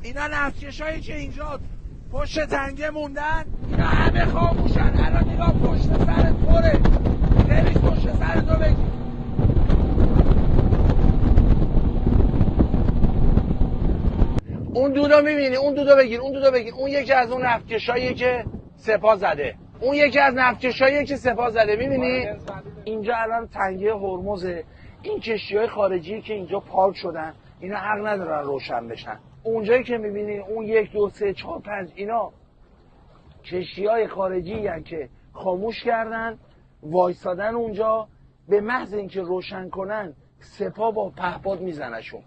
اینا نفتکشایی که اینجا پشت تنگه موندن، اینا همه خاموشن. الان نگاه پشت سرت پره، خیلیش پشت سرتو بگیر. اون دودو میبینی؟ اون دودو بگیر، اون دودو بگیر. اون یکی از اون نفتکشاییه که سپاه زده. اون یکی از نفتکشاییه که سپاه زده. میبینی؟ اینجا الان تنگه هرمزه. این کشتی‌های خارجی که اینجا پارک شدن، اینا حق ندارن روشن بشن. اونجایی که میبینی اون 1 2 3 4 5 اینا کشتی‌های خارجی هستن که خاموش کردن، وایسادن اونجا. به محض اینکه روشن کنن سپاه با پهپاد میزنشون.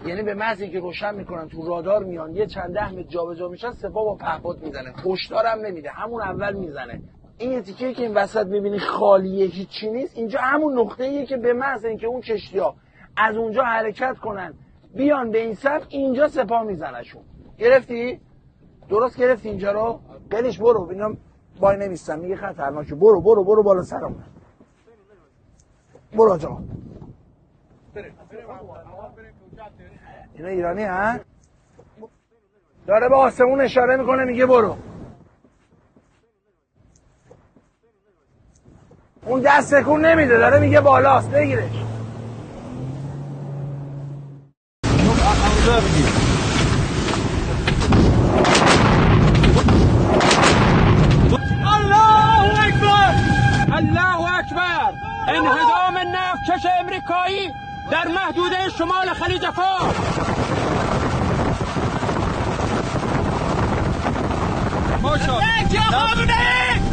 یعنی به محض اینکه روشن میکنن تو رادار میان، یه چند 10 متر جابجا میشن، سپاه با پهپاد میزنه. هشدار هم نمیده، همون اول میزنه. این تیکه که این وسط میبینی خالیه، هیچی نیست، اینجا همون نقطه‌ایه که به محض اینکه اون کشتی‌ها از اونجا حرکت کنن بیان به این سمت، اینجا سپاه میزنشون. گرفتی؟ درست گرفتی اینجا رو؟ قلیش برو، اینا وای نمیستن، میگه خطرناکه. برو برو برو بالا سرمون. برو آقا. اینا ایرانی هست؟ داره به آسمون اشاره میکنه، میگه برو. اون دست تکون نمیده، داره میگه بالاست، بگیرش. الله اکبر، الله اکبر. انهدام نفتکش امریکایی در محدوده شمال خلیج فارس. ماشاءالله.